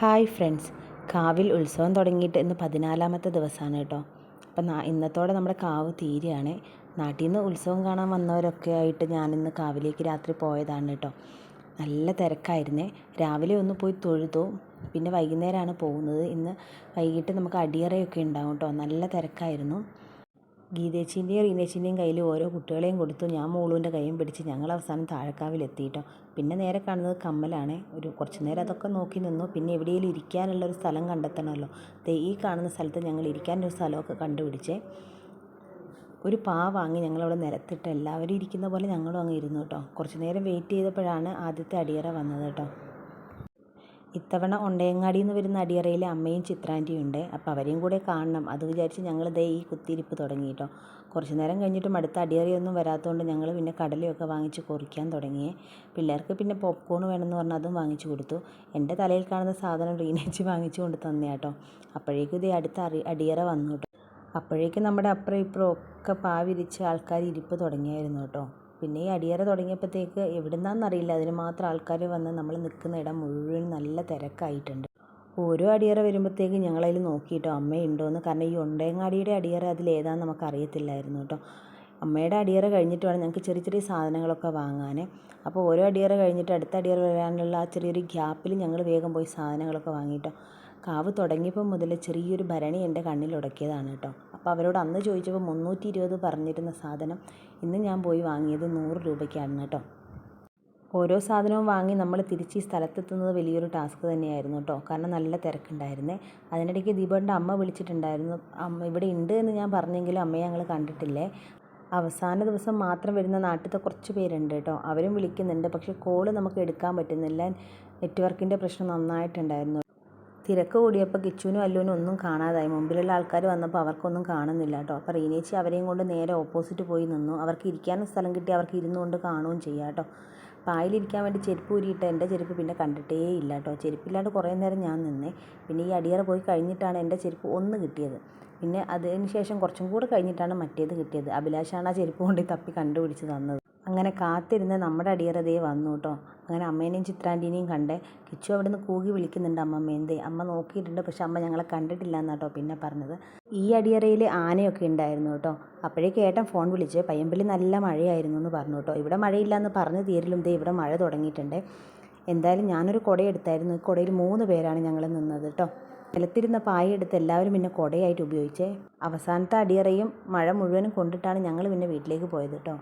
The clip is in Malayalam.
ഹായ് ഫ്രണ്ട്സ്, കാവിൽ ഉത്സവം തുടങ്ങിയിട്ട് ഇന്ന് 14ാമത്തെ ദിവസമാണ് കേട്ടോ. അപ്പം ഇന്നത്തോടെ നമ്മുടെ കാവ് തീരുകയാണ്. നാട്ടിൽ നിന്ന് ഉത്സവം കാണാൻ വന്നവരൊക്കെ ആയിട്ട് ഞാനിന്ന് കാവിലേക്ക് രാത്രി പോയതാണ് കേട്ടോ. നല്ല തിരക്കായിരുന്നേ. രാവിലെ ഒന്ന് പോയി തൊഴുതു, പിന്നെ വൈകുന്നേരമാണ് പോകുന്നത്. ഇന്ന് വൈകിട്ട് നമുക്ക് അടിയറയൊക്കെ ഉണ്ടാവും കേട്ടോ. നല്ല തിരക്കായിരുന്നു. ഗീതേച്ചിൻ്റെയും റീനേച്ചിൻ്റെയും കയ്യിൽ ഓരോ കുട്ടികളെയും കൊടുത്തു. ഞാൻ മോളുവിൻ്റെ കൈയും പിടിച്ച് ഞങ്ങൾ അവസാനം താഴെക്കാവിലെത്തിയിട്ടോ. പിന്നെ നേരെ കാണുന്നത് കമ്മലാണ്. കുറച്ച് നേരം അതൊക്കെ നോക്കി നിന്നു. പിന്നെ എവിടെയെങ്കിലും ഇരിക്കാനുള്ളൊരു സ്ഥലം കണ്ടെത്തണമല്ലോ. ഈ കാണുന്ന സ്ഥലത്ത് ഞങ്ങൾ ഇരിക്കാനൊരു സ്ഥലമൊക്കെ കണ്ടുപിടിച്ചേ. ഒരു പാ വാങ്ങി ഞങ്ങളവിടെ നിലത്തിട്ട് എല്ലാവരും ഇരിക്കുന്ന പോലെ ഞങ്ങളും അങ്ങ് ഇരുന്നു കേട്ടോ. കുറച്ച് നേരം വെയിറ്റ് ചെയ്തപ്പോഴാണ് ആദ്യത്തെ അടിയറ വന്നത് കേട്ടോ. ഇത്തവണ ഒണ്ടയങ്ങാടിയിൽ നിന്ന് വരുന്ന അടിയറയിൽ അമ്മയും ചിത്രാൻ്റിയും ഉണ്ട്. അപ്പോൾ അവരെയും കൂടെ കാണണം. അത് വിചാരിച്ച് ഞങ്ങൾ ഈ കുത്തിയിരിപ്പ് തുടങ്ങി കേട്ടോ. കുറച്ച് നേരം കഴിഞ്ഞിട്ടും അടുത്ത അടിയറയൊന്നും വരാത്തതുകൊണ്ട് ഞങ്ങൾ പിന്നെ കടലയൊക്കെ വാങ്ങിച്ച് കുറിക്കാൻ തുടങ്ങിയേ. പിള്ളേർക്ക് പിന്നെ പോപ്കോൺ വേണമെന്ന് പറഞ്ഞാൽ അതും വാങ്ങിച്ചു കൊടുത്തു. എൻ്റെ തലയിൽ കാണുന്ന സാധനം റീനേച്ചി വാങ്ങിച്ചു കൊണ്ട് തന്നെയാ കേട്ടോ. അപ്പോഴേക്കും അടുത്ത അടിയറ വന്നു കേട്ടോ. അപ്പോഴേക്കും നമ്മുടെ അപ്പുറം ഇപ്പുറം ഒക്കെ പാവിരിച്ച് ആൾക്കാർ ഇരിപ്പ് തുടങ്ങിയായിരുന്നു കേട്ടോ. പിന്നെ ഈ അടിയറ തുടങ്ങിയപ്പോഴത്തേക്ക് എവിടുന്നാണെന്നറിയില്ല, അതിന് മാത്രം ആൾക്കാർ വന്ന് നമ്മൾ നിൽക്കുന്ന ഇടം മുഴുവൻ നല്ല തിരക്കായിട്ടുണ്ട്. ഓരോ അടിയറ വരുമ്പോഴത്തേക്ക് ഞങ്ങളതിൽ നോക്കിയിട്ടോ അമ്മയുണ്ടോയെന്ന്. കാരണം ഈ ഒണ്ടയങ്ങാടിയുടെ അടിയറ അതിലേതാണെന്ന് നമുക്ക് അറിയത്തില്ലായിരുന്നു കേട്ടോ. അമ്മയുടെ അടിയറ കഴിഞ്ഞിട്ട് വേണം ഞങ്ങൾക്ക് ചെറിയ ചെറിയ സാധനങ്ങളൊക്കെ വാങ്ങാൻ. അപ്പോൾ ഓരോ അടിയറ കഴിഞ്ഞിട്ട് അടുത്ത അടിയറ വരാനുള്ള ആ ചെറിയൊരു ഗ്യാപ്പിൽ ഞങ്ങൾ വേഗം പോയി സാധനങ്ങളൊക്കെ വാങ്ങിയിട്ടോ. കാവ് തുടങ്ങിയപ്പോൾ മുതൽ ചെറിയൊരു ഭരണി എൻ്റെ കണ്ണിൽ ഉടക്കിയതാണ് കേട്ടോ. അപ്പോൾ അവരോട് അന്ന് ചോദിച്ചപ്പോൾ 320 പറഞ്ഞിരുന്ന സാധനം ഇന്ന് ഞാൻ പോയി വാങ്ങിയത് 100 രൂപയ്ക്കാണ് കേട്ടോ. ഓരോ സാധനവും വാങ്ങി നമ്മൾ തിരിച്ച് ഈ സ്ഥലത്തെത്തുന്നത് വലിയൊരു ടാസ്ക് തന്നെയായിരുന്നു കേട്ടോ. കാരണം നല്ല തിരക്കുണ്ടായിരുന്നേ. അതിനിടയ്ക്ക് ദീപയുടെ അമ്മ വിളിച്ചിട്ടുണ്ടായിരുന്നു. അമ്മ ഇവിടെ ഉണ്ട് എന്ന് ഞാൻ പറഞ്ഞെങ്കിലും അമ്മയെ ഞങ്ങൾ കണ്ടിട്ടില്ലേ. അവസാന ദിവസം മാത്രം വരുന്ന നാട്ടിലത്തെ കുറച്ച് പേരുണ്ട് കേട്ടോ. അവരും വിളിക്കുന്നുണ്ട്. പക്ഷേ കോള് നമുക്ക് എടുക്കാൻ പറ്റുന്നില്ല. നെറ്റ്വർക്കിൻ്റെ പ്രശ്നം നന്നായിട്ടുണ്ടായിരുന്നു. തിരക്ക് കൂടിയപ്പോൾ കിച്ചുവിനും അല്ലുവിനും ഒന്നും കാണാതായി. മുമ്പിലുള്ള ആൾക്കാർ വന്നപ്പോൾ അവർക്കൊന്നും കാണുന്നില്ല കേട്ടോ. അപ്പോൾ റീനേച്ചി അവരെയും കൊണ്ട് നേരെ ഓപ്പോസിറ്റ് പോയി നിന്നു. അവർക്ക് ഇരിക്കാനും സ്ഥലം കിട്ടി അവർക്ക് ഇരുന്നുകൊണ്ട് കാണുകയും ചെയ്യാം കേട്ടോ. പായലിരിക്കാൻ വേണ്ടി ചെരുപ്പ് ഊരിയിട്ട് എൻ്റെ ചെരുപ്പ് പിന്നെ കണ്ടിട്ടേ ഇല്ല കേട്ടോ. ചെരുപ്പില്ലാണ്ട് കുറേ നേരം ഞാൻ നിന്നേ. പിന്നെ ഈ അടിയറ പോയി കഴിഞ്ഞിട്ടാണ് എൻ്റെ ചെരുപ്പ് ഒന്ന് കിട്ടിയത്. പിന്നെ അതിന് ശേഷം കുറച്ചും കൂടെ കഴിഞ്ഞിട്ടാണ് മറ്റേത് കിട്ടിയത്. അഭിലാഷാണ് ആ ചെരുപ്പ് കൊണ്ട് തപ്പി കണ്ടുപിടിച്ച് തന്നത്. അങ്ങനെ കാത്തിരുന്ന് നമ്മുടെ അടിയറ ദേ വന്നു കേട്ടോ. അങ്ങനെ അമ്മേനെയും ചിത്രാൻ്റിനെയും കണ്ടേ. കിച്ചു അവിടെ നിന്ന് കൂകി വിളിക്കുന്നുണ്ട് അമ്മമ്മേന്തേ. അമ്മ നോക്കിയിട്ടുണ്ട്, പക്ഷെ അമ്മ ഞങ്ങളെ കണ്ടിട്ടില്ല എന്നാട്ടോ പിന്നെ പറഞ്ഞത്. ഈ അടിയറയിൽ ആനയൊക്കെ ഉണ്ടായിരുന്നു കേട്ടോ. അപ്പോഴേക്ക് ഏട്ടൻ ഫോൺ വിളിച്ച് പയ്യമ്പള്ളി നല്ല മഴയായിരുന്നു എന്ന് പറഞ്ഞു കേട്ടോ. ഇവിടെ മഴയില്ല എന്ന് പറഞ്ഞു തീരലും ദേ ഇവിടെ മഴ തുടങ്ങിയിട്ടുണ്ട്. എന്തായാലും ഞാനൊരു കുടയെടുത്തായിരുന്നു. ഈ കുടയിൽ 3 പേരാണ് ഞങ്ങൾ നിന്നത് കേട്ടോ. നിലത്തിരുന്ന പായെടുത്ത് എല്ലാവരും പിന്നെ കുടയായിട്ട് ഉപയോഗിച്ചേ. അവസാനത്തെ അടിയറയും മഴ മുഴുവനും കൊണ്ടിട്ടാണ് ഞങ്ങൾ പിന്നെ വീട്ടിലേക്ക് പോയത് കേട്ടോ.